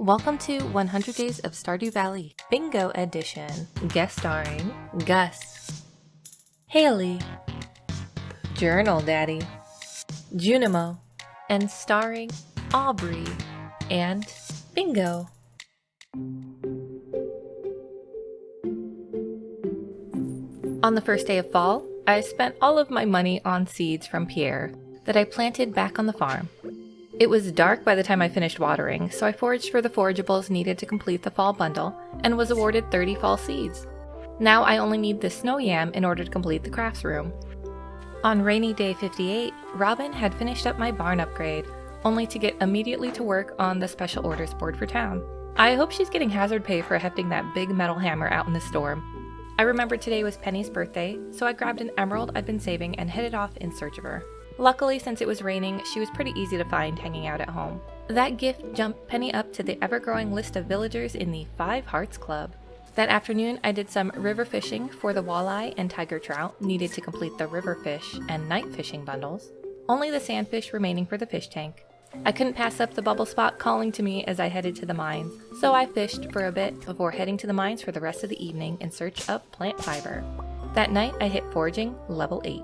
Welcome to 100 Days of Stardew Valley Bingo Edition, guest starring Gus, Haley, Journal Daddy, Junimo, and starring Aubrey and Bingo. On the first day of fall, I spent all of my money on seeds from Pierre that I planted back on the farm. It was dark by the time I finished watering, so I foraged for the forageables needed to complete the fall bundle and was awarded 30 fall seeds. Now I only need the snow yam in order to complete the crafts room. On rainy day 58, Robin had finished up my barn upgrade, only to get immediately to work on the special orders board for town. I hope she's getting hazard pay for hefting that big metal hammer out in the storm. I remembered today was Penny's birthday, so I grabbed an emerald I'd been saving and headed off in search of her. Luckily, since it was raining, she was pretty easy to find hanging out at home. That gift jumped Penny up to the ever-growing list of villagers in the 5 Hearts Club. That afternoon, I did some river fishing for the walleye and tiger trout needed to complete the river fish and night fishing bundles. Only the sandfish remaining for the fish tank. I couldn't pass up the bubble spot calling to me as I headed to the mines, so I fished for a bit before heading to the mines for the rest of the evening in search of plant fiber. That night, I hit foraging level 8.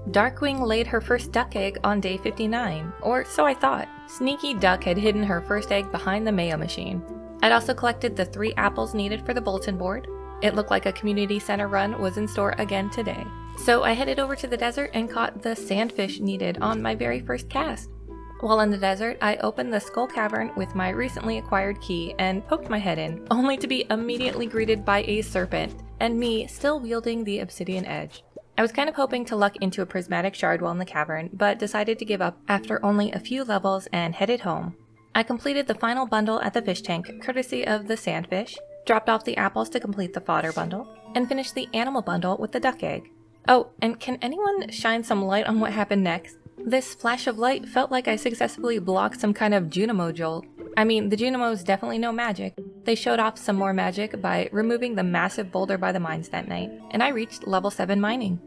Darkwing laid her first duck egg on day 59, or so I thought. Sneaky Duck had hidden her first egg behind the mayo machine. I'd also collected the 3 apples needed for the bulletin board. It looked like a community center run was in store again today. So I headed over to the desert and caught the sandfish needed on my very first cast. While in the desert, I opened the skull cavern with my recently acquired key and poked my head in, only to be immediately greeted by a serpent, and me still wielding the obsidian edge. I was kind of hoping to luck into a prismatic shard while in the cavern, but decided to give up after only a few levels and headed home. I completed the final bundle at the fish tank, courtesy of the sandfish, dropped off the apples to complete the fodder bundle, and finished the animal bundle with the duck egg. Oh, and can anyone shine some light on what happened next? This flash of light felt like I successfully blocked some kind of Junimo jolt. I mean, the Junimos definitely know magic. They showed off some more magic by removing the massive boulder by the mines that night, and I reached level 7 mining.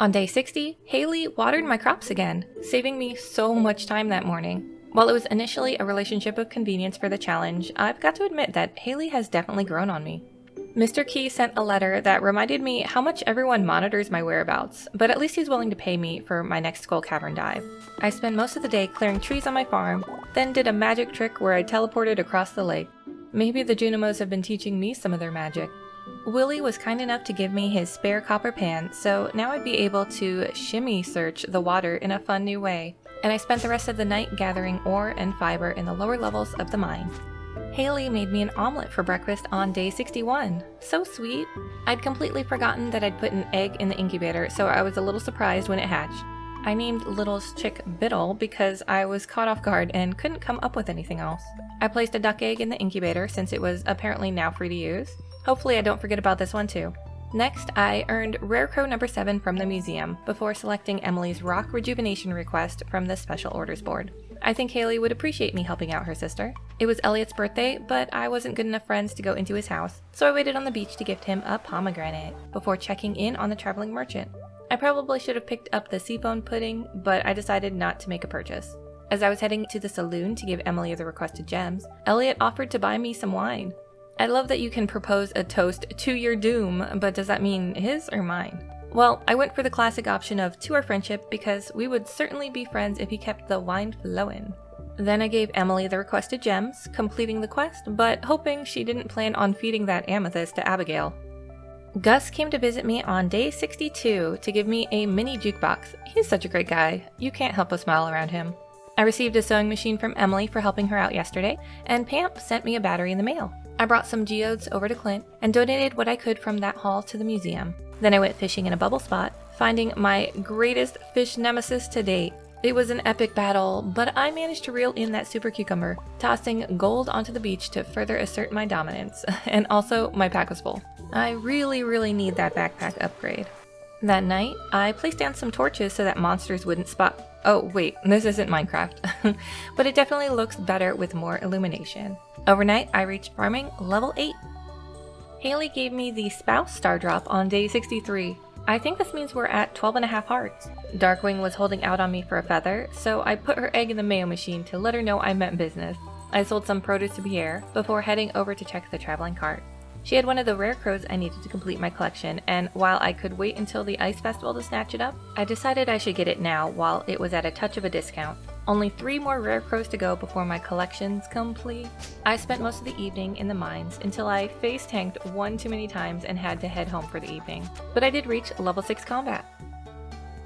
On day 60, Haley watered my crops again, saving me so much time that morning. While it was initially a relationship of convenience for the challenge, I've got to admit that Haley has definitely grown on me. Mr. Key sent a letter that reminded me how much everyone monitors my whereabouts, but at least he's willing to pay me for my next skull cavern dive. I spent most of the day clearing trees on my farm, then did a magic trick where I teleported across the lake. Maybe the Junimos have been teaching me some of their magic. Willie was kind enough to give me his spare copper pan, so now I'd be able to shimmy search the water in a fun new way, and I spent the rest of the night gathering ore and fiber in the lower levels of the mine. Haley made me an omelet for breakfast on day 61. So sweet. I'd completely forgotten that I'd put an egg in the incubator, so I was a little surprised when it hatched. I named Little's chick Biddle because I was caught off guard and couldn't come up with anything else. I placed a duck egg in the incubator since it was apparently now free to use. Hopefully I don't forget about this one too. Next, I earned Rare Crow number 7 from the museum before selecting Emily's rock rejuvenation request from the special orders board. I think Haley would appreciate me helping out her sister. It was Elliot's birthday, but I wasn't good enough friends to go into his house, so I waited on the beach to gift him a pomegranate before checking in on the traveling merchant. I probably should have picked up the seafoam pudding, but I decided not to make a purchase. As I was heading to the saloon to give Emily the requested gems, Elliot offered to buy me some wine. I love that you can propose a toast to your doom, but does that mean his or mine? Well, I went for the classic option of to our friendship because we would certainly be friends if he kept the wine flowing. Then I gave Emily the requested gems, completing the quest, but hoping she didn't plan on feeding that amethyst to Abigail. Gus came to visit me on day 62 to give me a mini jukebox. He's such a great guy. You can't help but smile around him. I received a sewing machine from Emily for helping her out yesterday, and Pamp sent me a battery in the mail. I brought some geodes over to Clint and donated what I could from that haul to the museum. Then I went fishing in a bubble spot, finding my greatest fish nemesis to date. It was an epic battle, but I managed to reel in that super cucumber, tossing gold onto the beach to further assert my dominance, and also my pack was full. I really need that backpack upgrade. That night, I placed down some torches so that monsters wouldn't spot. Oh wait, this isn't Minecraft, but it definitely looks better with more illumination. Overnight, I reached farming level 8. Haley gave me the spouse star drop on day 63. I think this means we're at 12.5 hearts. Darkwing was holding out on me for a feather, so I put her egg in the mayo machine to let her know I meant business. I sold some produce to Pierre before heading over to check the traveling cart. She had one of the rare crows I needed to complete my collection, and while I could wait until the ice festival to snatch it up, I decided I should get it now while it was at a touch of a discount. Only 3 more rare crows to go before my collection's complete. I spent most of the evening in the mines until I face tanked one too many times and had to head home for the evening. But I did reach level 6 combat.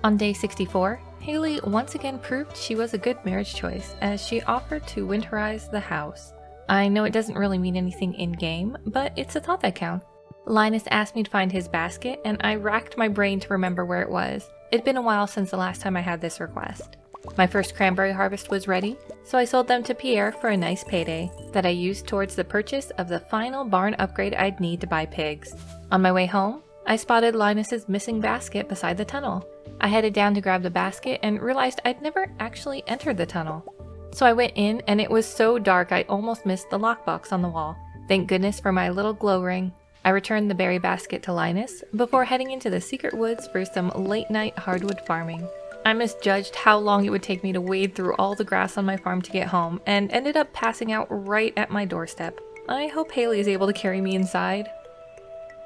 On day 64, Haley once again proved she was a good marriage choice as she offered to winterize the house. I know it doesn't really mean anything in-game, but it's a thought that counts. Linus asked me to find his basket, and I racked my brain to remember where it was. It'd been a while since the last time I had this request. My first cranberry harvest was ready, so I sold them to Pierre for a nice payday that I used towards the purchase of the final barn upgrade I'd need to buy pigs. On my way home, I spotted Linus's missing basket beside the tunnel. I headed down to grab the basket and realized I'd never actually entered the tunnel. So I went in, and it was so dark I almost missed the lockbox on the wall. Thank goodness for my little glow ring. I returned the berry basket to Linus before heading into the secret woods for some late-night hardwood farming. I misjudged how long it would take me to wade through all the grass on my farm to get home, and ended up passing out right at my doorstep. I hope Haley is able to carry me inside.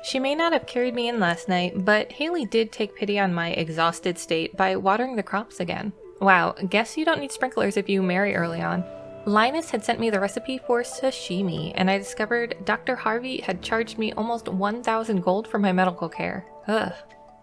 She may not have carried me in last night, but Haley did take pity on my exhausted state by watering the crops again. Wow, guess you don't need sprinklers if you marry early on. Linus had sent me the recipe for sashimi, and I discovered Dr. Harvey had charged me almost 1,000 gold for my medical care. Ugh.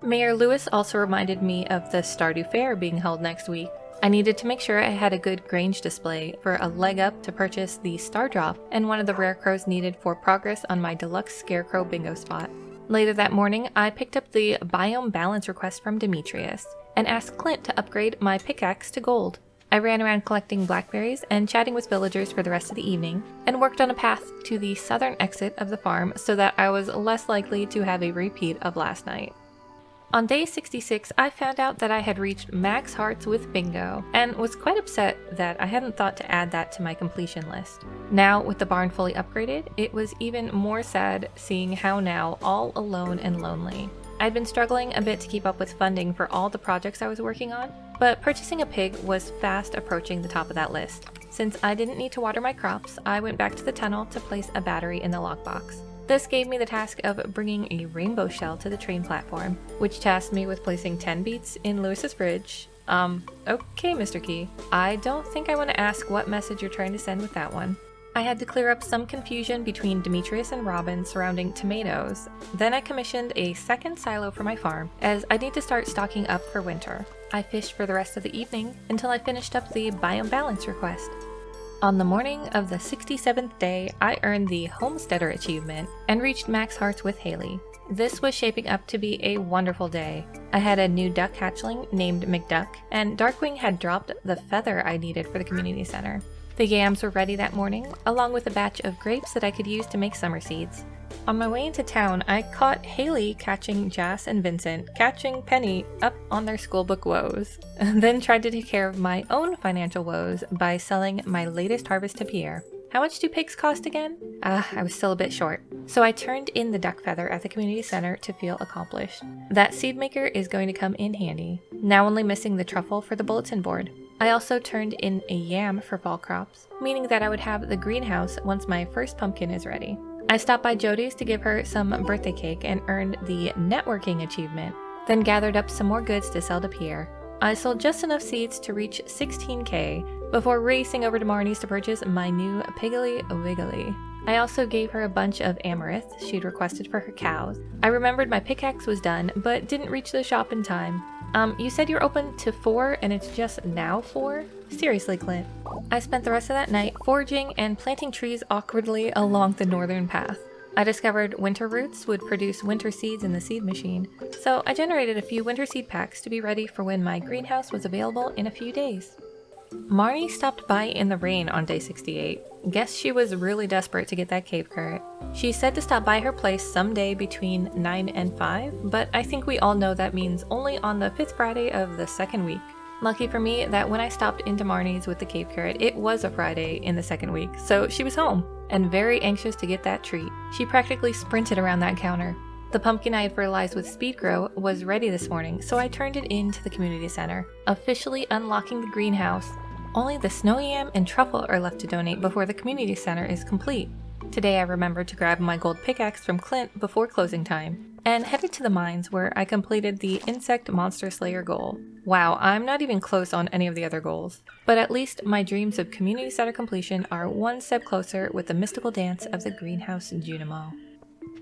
Mayor Lewis also reminded me of the Stardew Fair being held next week. I needed to make sure I had a good Grange display for a leg up to purchase the Star Drop and one of the rare crows needed for progress on my deluxe Scarecrow bingo spot. Later that morning, I picked up the biome balance request from Demetrius and asked Clint to upgrade my pickaxe to gold. I ran around collecting blackberries and chatting with villagers for the rest of the evening, and worked on a path to the southern exit of the farm so that I was less likely to have a repeat of last night. On day 66, I found out that I had reached max hearts with bingo, and was quite upset that I hadn't thought to add that to my completion list. Now, with the barn fully upgraded, it was even more sad seeing how now all alone and lonely. I'd been struggling a bit to keep up with funding for all the projects I was working on, but purchasing a pig was fast approaching the top of that list. Since I didn't need to water my crops, I went back to the tunnel to place a battery in the lockbox. This gave me the task of bringing a rainbow shell to the train platform, which tasked me with placing 10 beets in Lewis's fridge. Okay, Mr. Key. I don't think I want to ask what message you're trying to send with that one. I had to clear up some confusion between Demetrius and Robin surrounding tomatoes. Then I commissioned a second silo for my farm, as I need to start stocking up for winter. I fished for the rest of the evening until I finished up the biome balance request. On the morning of the 67th day, I earned the Homesteader achievement and reached max hearts with Haley. This was shaping up to be a wonderful day. I had a new duck hatchling named McDuck, and Darkwing had dropped the feather I needed for the community center. The yams were ready that morning, along with a batch of grapes that I could use to make summer seeds. On my way into town, I caught Haley catching Jas and Vincent catching Penny up on their schoolbook woes, and then tried to take care of my own financial woes by selling my latest harvest to Pierre. How much do pigs cost again? I was still a bit short. So I turned in the duck feather at the community center to feel accomplished. That seed maker is going to come in handy. Now only missing the truffle for the bulletin board. I also turned in a yam for fall crops, meaning that I would have the greenhouse once my first pumpkin is ready. I stopped by Jody's to give her some birthday cake and earned the networking achievement, then gathered up some more goods to sell to Pierre. I sold just enough seeds to reach 16k before racing over to Marnie's to purchase my new Piggly Wiggly. I also gave her a bunch of amaranth she'd requested for her cows. I remembered my pickaxe was done, but didn't reach the shop in time. You said you're open to 4 and it's just now 4? Seriously, Clint. I spent the rest of that night foraging and planting trees awkwardly along the northern path. I discovered winter roots would produce winter seeds in the seed machine, so I generated a few winter seed packs to be ready for when my greenhouse was available in a few days. Marnie stopped by in the rain on day 68. Guess she was really desperate to get that cave carrot. She said to stop by her place someday between 9 and 5, but I think we all know that means only on the 5th Friday of the second week. Lucky for me that when I stopped into Marnie's with the cave carrot, it was a Friday in the second week, so she was home, and very anxious to get that treat. She practically sprinted around that counter. The pumpkin I had fertilized with Speed Grow was ready this morning, so I turned it into the community center, officially unlocking the greenhouse. Only the snow yam and truffle are left to donate before the community center is complete. Today I remembered to grab my gold pickaxe from Clint before closing time, and headed to the mines where I completed the insect monster slayer goal. Wow, I'm not even close on any of the other goals. But at least my dreams of community center completion are one step closer with the mystical dance of the greenhouse Junimo.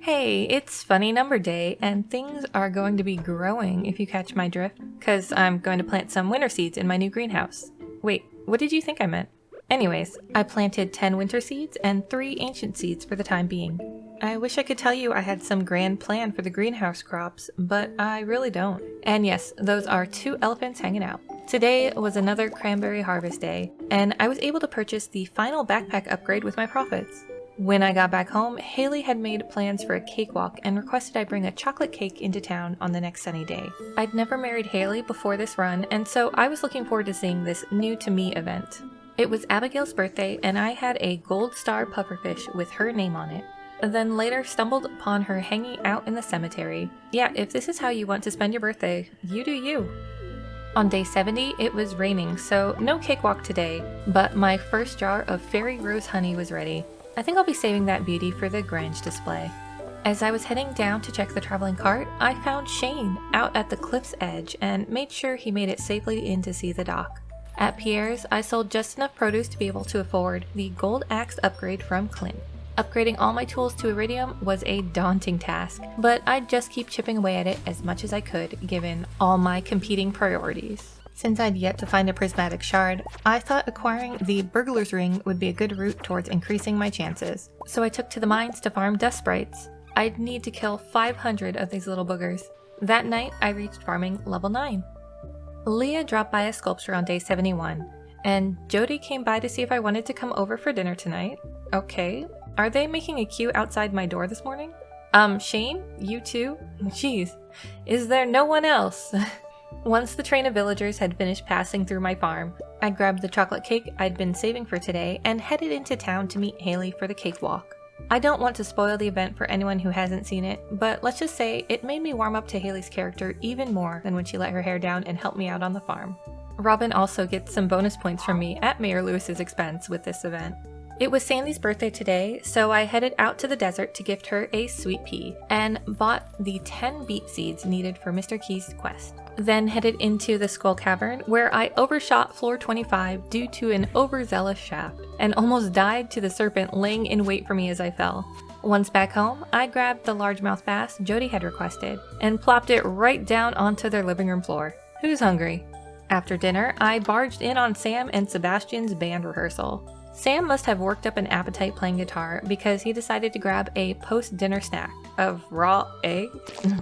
Hey, it's funny number day, and things are going to be growing if you catch my drift, cause I'm going to plant some winter seeds in my new greenhouse. Wait, what did you think I meant? Anyways, I planted 10 winter seeds and 3 ancient seeds for the time being. I wish I could tell you I had some grand plan for the greenhouse crops, but I really don't. And yes, those are 2 elephants hanging out. Today was another cranberry harvest day, and I was able to purchase the final backpack upgrade with my profits. When I got back home, Haley had made plans for a cakewalk and requested I bring a chocolate cake into town on the next sunny day. I'd never married Haley before this run, and so I was looking forward to seeing this new to me event. It was Abigail's birthday, and I had a gold star pufferfish with her name on it. Then later stumbled upon her hanging out in the cemetery. Yeah, if this is how you want to spend your birthday, you do you. On day 70, it was raining, so no cakewalk today, but my first jar of fairy rose honey was ready. I think I'll be saving that beauty for the Grange display. As I was heading down to check the traveling cart, I found Shane out at the cliff's edge and made sure he made it safely in to see the dock. At Pierre's, I sold just enough produce to be able to afford the gold axe upgrade from Clint. Upgrading all my tools to iridium was a daunting task, but I'd just keep chipping away at it as much as I could given all my competing priorities. Since I'd yet to find a prismatic shard, I thought acquiring the burglar's ring would be a good route towards increasing my chances. So I took to the mines to farm dust sprites. I'd need to kill 500 of these little boogers. That night, I reached farming level 9. Leah dropped by a sculpture on day 71, and Jody came by to see if I wanted to come over for dinner tonight. Okay. Are they making a queue outside my door this morning? Shane? You too? Jeez. Is there no one else? Once the train of villagers had finished passing through my farm, I grabbed the chocolate cake I'd been saving for today and headed into town to meet Haley for the cakewalk. I don't want to spoil the event for anyone who hasn't seen it, but let's just say it made me warm up to Haley's character even more than when she let her hair down and helped me out on the farm. Robin also gets some bonus points from me at Mayor Lewis's expense with this event. It was Sandy's birthday today, so I headed out to the desert to gift her a sweet pea, and bought the 10 beet seeds needed for Mr. Key's quest. Then headed into the Skull Cavern, where I overshot floor 25 due to an overzealous shaft, and almost died to the serpent laying in wait for me as I fell. Once back home, I grabbed the largemouth bass Jody had requested, and plopped it right down onto their living room floor. Who's hungry? After dinner, I barged in on Sam and Sebastian's band rehearsal. Sam must have worked up an appetite playing guitar because he decided to grab a post-dinner snack of raw egg.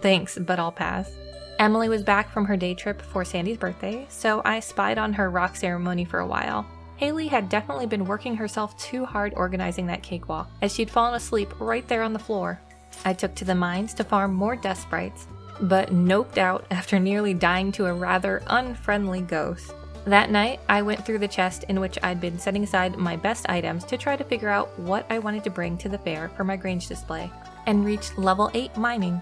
Thanks, but I'll pass. Emily was back from her day trip for Sandy's birthday, so I spied on her rock ceremony for a while. Haley had definitely been working herself too hard organizing that cakewalk, as she'd fallen asleep right there on the floor. I took to the mines to farm more dust sprites, but noped out after nearly dying to a rather unfriendly ghost. That night, I went through the chest in which I'd been setting aside my best items to try to figure out what I wanted to bring to the fair for my Grange display, and reached level 8 mining.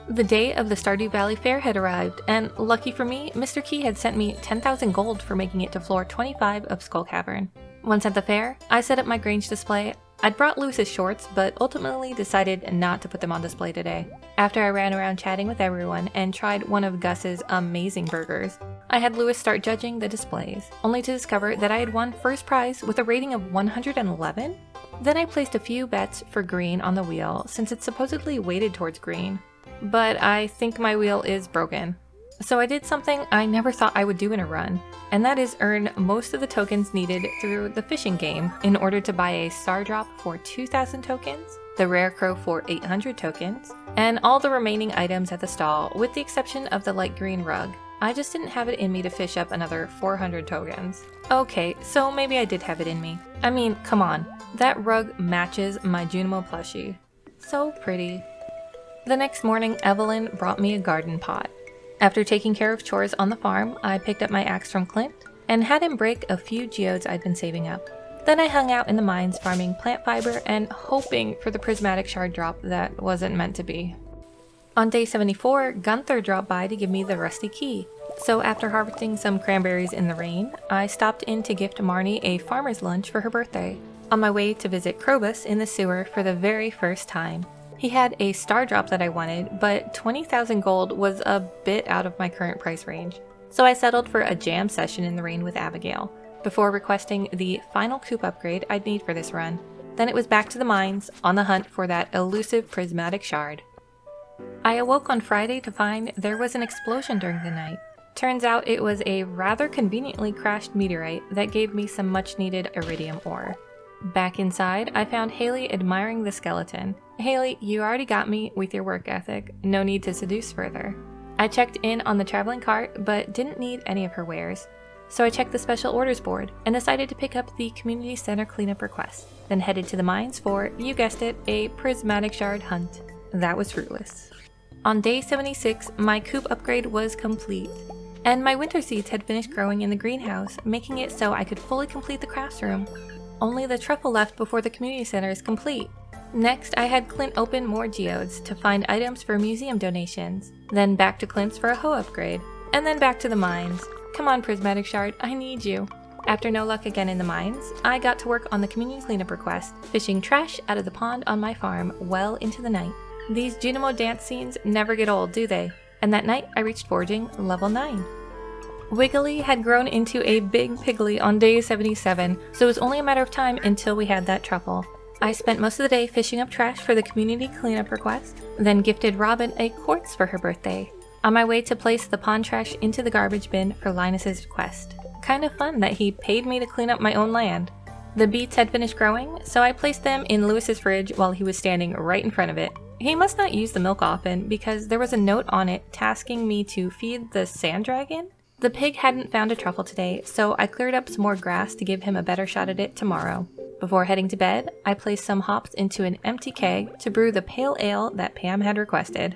The day of the Stardew Valley Fair had arrived, and lucky for me, Mr. Key had sent me 10,000 gold for making it to floor 25 of Skull Cavern. Once at the fair, I set up my Grange display. I'd brought Lewis's shorts, but ultimately decided not to put them on display today. After I ran around chatting with everyone and tried one of Gus's amazing burgers, I had Lewis start judging the displays, only to discover that I had won first prize with a rating of 111? Then I placed a few bets for green on the wheel since it's supposedly weighted towards green. But I think my wheel is broken. So I did something I never thought I would do in a run, and that is earn most of the tokens needed through the fishing game in order to buy a star drop for 2,000 tokens, the rare crow for 800 tokens, and all the remaining items at the stall with the exception of the light green rug. I just didn't have it in me to fish up another 400 tokens. Okay, so maybe I did have it in me. I mean, come on, that rug matches my Junimo plushie. So pretty. The next morning, Evelyn brought me a garden pot. After taking care of chores on the farm, I picked up my axe from Clint and had him break a few geodes I'd been saving up. Then I hung out in the mines farming plant fiber and hoping for the prismatic shard drop that wasn't meant to be. On day 74, Gunther dropped by to give me the rusty key. So after harvesting some cranberries in the rain, I stopped in to gift Marnie a farmer's lunch for her birthday, on my way to visit Krobus in the sewer for the very first time. He had a star drop that I wanted, but 20,000 gold was a bit out of my current price range. So I settled for a jam session in the rain with Abigail, before requesting the final coop upgrade I'd need for this run. Then it was back to the mines, on the hunt for that elusive prismatic shard. I awoke on Friday to find there was an explosion during the night. Turns out it was a rather conveniently crashed meteorite that gave me some much needed iridium ore. Back inside, I found Haley admiring the skeleton. Haley, you already got me with your work ethic, no need to seduce further. I checked in on the traveling cart, but didn't need any of her wares. So I checked the special orders board and decided to pick up the community center cleanup request, then headed to the mines for, you guessed it, a prismatic shard hunt. That was fruitless. On day 76, my coop upgrade was complete. And my winter seeds had finished growing in the greenhouse, making it so I could fully complete the crafts room. Only the truffle left before the community center is complete. Next, I had Clint open more geodes to find items for museum donations, then back to Clint's for a hoe upgrade, and then back to the mines. Come on, Prismatic Shard, I need you. After no luck again in the mines, I got to work on the community cleanup request, fishing trash out of the pond on my farm well into the night. These Junimo dance scenes never get old, do they? And that night, I reached foraging level 9. Wiggly had grown into a big piggly on day 77, so it was only a matter of time until we had that truffle. I spent most of the day fishing up trash for the community cleanup request, then gifted Robin a quartz for her birthday, on my way to place the pond trash into the garbage bin for Linus's request. Kind of fun that he paid me to clean up my own land. The beets had finished growing, so I placed them in Lewis's fridge while he was standing right in front of it. He must not use the milk often because there was a note on it tasking me to feed the sand dragon. The pig hadn't found a truffle today, so I cleared up some more grass to give him a better shot at it tomorrow. Before heading to bed, I placed some hops into an empty keg to brew the pale ale that Pam had requested.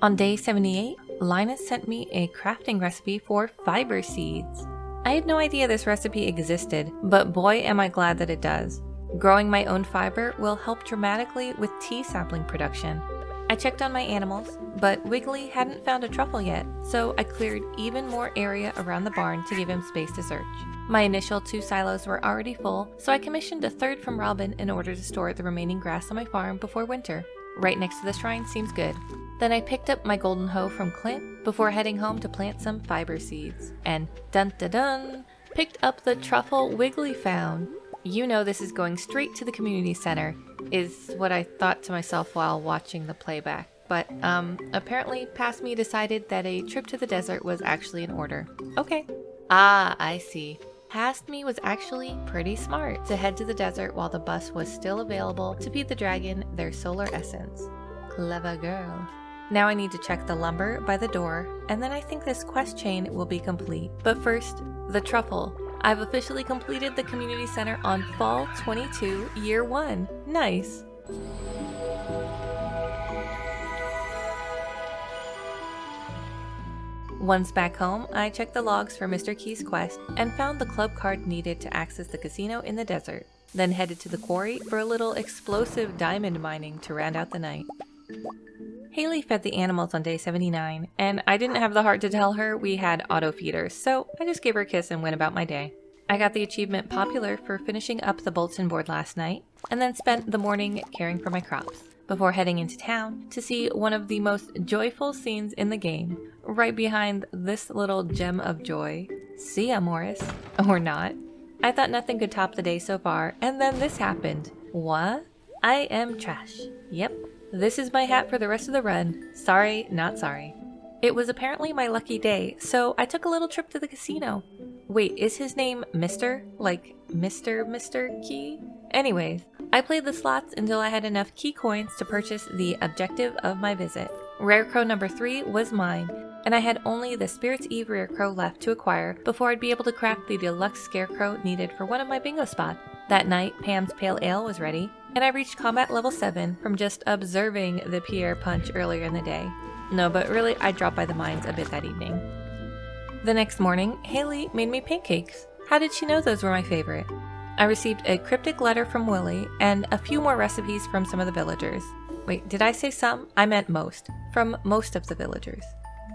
On day 78, Linus sent me a crafting recipe for fiber seeds. I had no idea this recipe existed, but boy am I glad that it does. Growing my own fiber will help dramatically with tea sapling production. I checked on my animals, but Wiggly hadn't found a truffle yet, so I cleared even more area around the barn to give him space to search. My initial 2 silos were already full, so I commissioned a third from Robin in order to store the remaining grass on my farm before winter. Right next to the shrine seems good. Then I picked up my golden hoe from Clint before heading home to plant some fiber seeds. And dun-da-dun, picked up the truffle Wiggly found. You know this is going straight to the community center, is what I thought to myself while watching the playback. But apparently past me decided that a trip to the desert was actually in order. Okay. Ah, I see. Past me was actually pretty smart to head to the desert while the bus was still available to feed the dragon their solar essence. Clever girl. Now I need to check the lumber by the door, and then I think this quest chain will be complete. But first, the truffle. I've officially completed the community center on Fall 22, Year 1. Nice! Once back home, I checked the logs for Mr. Key's quest and found the club card needed to access the casino in the desert, then headed to the quarry for a little explosive diamond mining to round out the night. Haley fed the animals on day 79, and I didn't have the heart to tell her we had auto feeders, so I just gave her a kiss and went about my day. I got the achievement Popular for finishing up the bulletin board last night, and then spent the morning caring for my crops, before heading into town to see one of the most joyful scenes in the game, right behind this little gem of joy. See ya, Morris. Or not. I thought nothing could top the day so far, and then this happened. What? I am trash. Yep. This is my hat for the rest of the run. Sorry, not sorry. It was apparently my lucky day, so I took a little trip to the casino. Wait, is his name Mr.? Like Mr. Key? Anyways, I played the slots until I had enough key coins to purchase the objective of my visit. Rare Crow number 3 was mine, and I had only the Spirit's Eve Rare Crow left to acquire before I'd be able to craft the deluxe Scarecrow needed for one of my bingo spots. That night, Pam's Pale Ale was ready, and I reached combat level 7 from just observing the Pierre punch earlier in the day. No, but really, I dropped by the mines a bit that evening. The next morning, Haley made me pancakes. How did she know those were my favorite? I received a cryptic letter from Willie and a few more recipes from some of the villagers. Wait, did I say some? I meant most. From most of the villagers.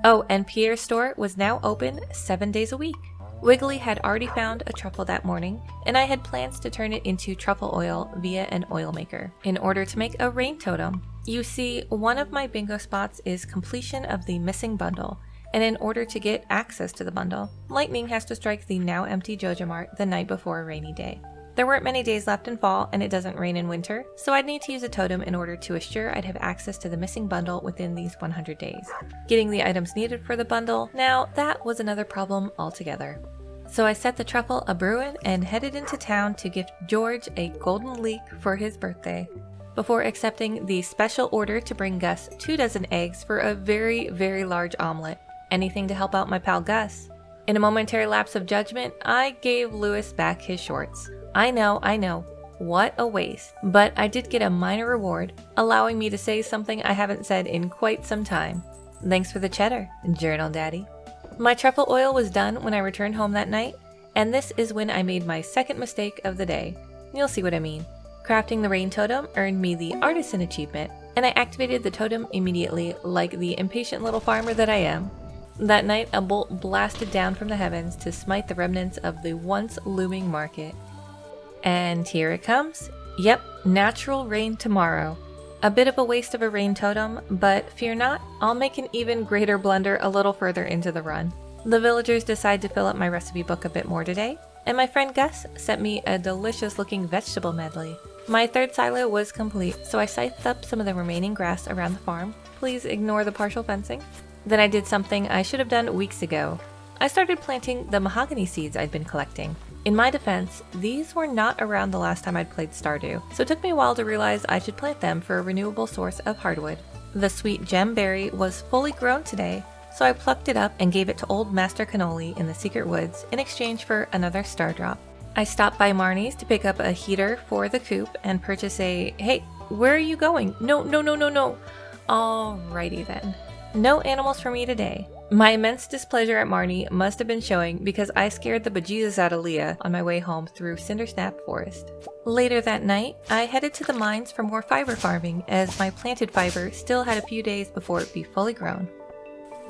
Oh, and Pierre's store was now open 7 days a week. Wiggly had already found a truffle that morning, and I had plans to turn it into truffle oil via an oil maker in order to make a rain totem. You see, one of my bingo spots is completion of the missing bundle, and in order to get access to the bundle, lightning has to strike the now empty Joja Mart the night before a rainy day. There weren't many days left in fall, and it doesn't rain in winter, so I'd need to use a totem in order to assure I'd have access to the missing bundle within these 100 days. Getting the items needed for the bundle, now that was another problem altogether. So I set the truffle a-brewin' and headed into town to gift George a golden leek for his birthday, before accepting the special order to bring Gus 24 eggs for a very, very large omelet. Anything to help out my pal Gus. In a momentary lapse of judgment, I gave Lewis back his shorts. I know, what a waste. But I did get a minor reward, allowing me to say something I haven't said in quite some time. Thanks for the cheddar, Journal Daddy. My truffle oil was done when I returned home that night, and this is when I made my second mistake of the day. You'll see what I mean. Crafting the rain totem earned me the artisan achievement, and I activated the totem immediately like the impatient little farmer that I am. That night, a bolt blasted down from the heavens to smite the remnants of the once looming market. And here it comes. Yep, natural rain tomorrow. A bit of a waste of a rain totem, but fear not, I'll make an even greater blunder a little further into the run. The villagers decide to fill up my recipe book a bit more today, and my friend Gus sent me a delicious looking vegetable medley. My third silo was complete, so I scythed up some of the remaining grass around the farm. Please ignore the partial fencing. Then I did something I should have done weeks ago. I started planting the mahogany seeds I'd been collecting. In my defense, these were not around the last time I'd played Stardew, so it took me a while to realize I should plant them for a renewable source of hardwood. The sweet gem berry was fully grown today, so I plucked it up and gave it to old Master Cannoli in the secret woods in exchange for another star drop. I stopped by Marnie's to pick up a heater for the coop and purchase a, hey, where are you going? No. Alrighty then. No animals for me today. My immense displeasure at Marnie must have been showing because I scared the bejesus out of Leah on my way home through Cindersnap Forest. Later that night, I headed to the mines for more fiber farming as my planted fiber still had a few days before it'd be fully grown.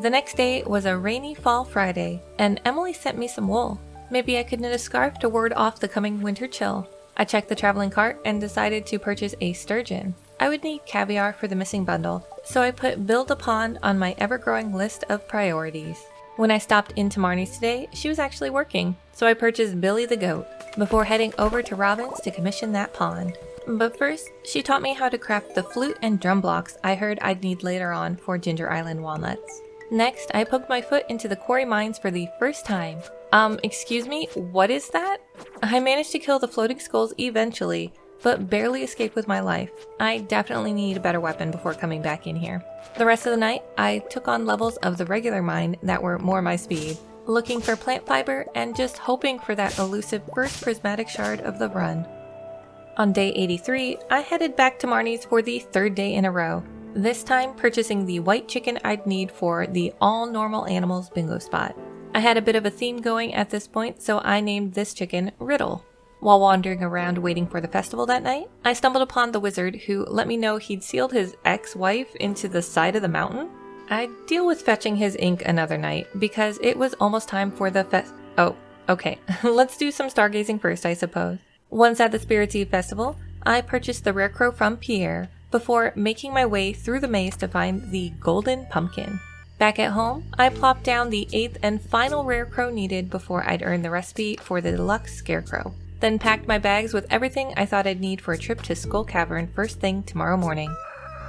The next day was a rainy fall Friday, and Emily sent me some wool. Maybe I could knit a scarf to ward off the coming winter chill. I checked the traveling cart and decided to purchase a sturgeon. I would need caviar for the missing bundle, so I put build a pond on my ever-growing list of priorities. When I stopped into Marnie's today, she was actually working, so I purchased Billy the goat, before heading over to Robin's to commission that pond. But first, she taught me how to craft the flute and drum blocks I heard I'd need later on for Ginger Island walnuts. Next, I poked my foot into the quarry mines for the first time. Excuse me, what is that? I managed to kill the floating skulls eventually, but barely escaped with my life. I definitely need a better weapon before coming back in here. The rest of the night, I took on levels of the regular mine that were more my speed, looking for plant fiber and just hoping for that elusive first prismatic shard of the run. On day 83, I headed back to Marnie's for the third day in a row, this time purchasing the white chicken I'd need for the all normal animals bingo spot. I had a bit of a theme going at this point, so I named this chicken Riddle. While wandering around waiting for the festival that night, I stumbled upon the wizard who let me know he'd sealed his ex-wife into the side of the mountain. I'd deal with fetching his ink another night because it was almost time for the Oh, okay. Let's do some stargazing first, I suppose. Once at the Spirits Eve festival, I purchased the rare crow from Pierre before making my way through the maze to find the golden pumpkin. Back at home, I plopped down the 8th and final rare crow needed before I'd earn the recipe for the deluxe scarecrow. Then packed my bags with everything I thought I'd need for a trip to Skull Cavern first thing tomorrow morning.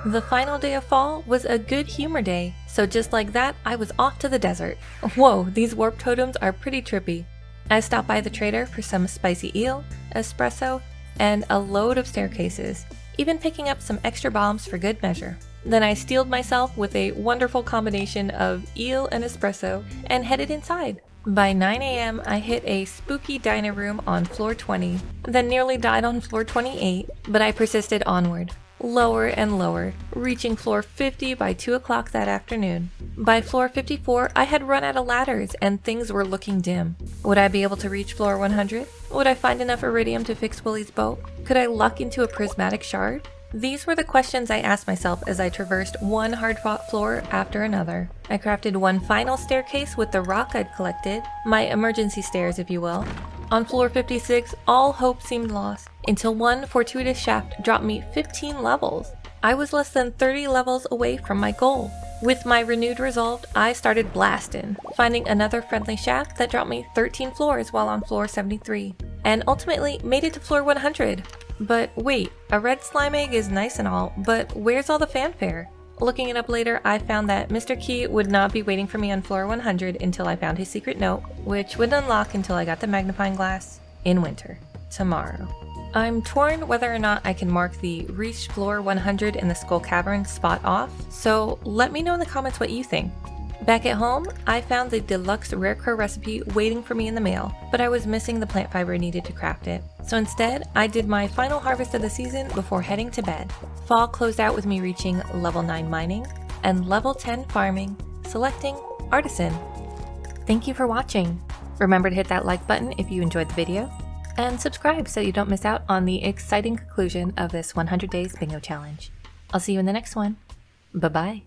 The final day of fall was a good humor day, so just like that, I was off to the desert. Whoa, these warp totems are pretty trippy. I stopped by the trader for some spicy eel, espresso, and a load of staircases, even picking up some extra bombs for good measure. Then I steeled myself with a wonderful combination of eel and espresso and headed inside. By 9 a.m., I hit a spooky diner room on floor 20, then nearly died on floor 28, but I persisted onward, lower and lower, reaching floor 50 by 2 o'clock that afternoon. By floor 54, I had run out of ladders and things were looking dim. Would I be able to reach floor 100? Would I find enough iridium to fix Willie's boat? Could I luck into a prismatic shard? These were the questions I asked myself as I traversed one hard-fought floor after another. I crafted one final staircase with the rock I'd collected, my emergency stairs if you will. On floor 56, all hope seemed lost, until one fortuitous shaft dropped me 15 levels. I was less than 30 levels away from my goal. With my renewed resolve, I started blasting, finding another friendly shaft that dropped me 13 floors while on floor 73, and ultimately made it to floor 100. But wait, a red slime egg is nice and all, but where's all the fanfare? Looking it up later, I found that Mr. Key would not be waiting for me on floor 100 until I found his secret note, which would unlock until I got the magnifying glass in winter, tomorrow. I'm torn whether or not I can mark the reached floor 100 in the Skull Cavern spot off, so let me know in the comments what you think. Back at home, I found the deluxe rare crow recipe waiting for me in the mail, but I was missing the plant fiber needed to craft it. So instead, I did my final harvest of the season before heading to bed. Fall closed out with me reaching level 9 mining and level 10 farming, selecting artisan. Thank you for watching. Remember to hit that like button if you enjoyed the video, and subscribe so you don't miss out on the exciting conclusion of this 100 Days Bingo Challenge. I'll see you in the next one. Bye-bye.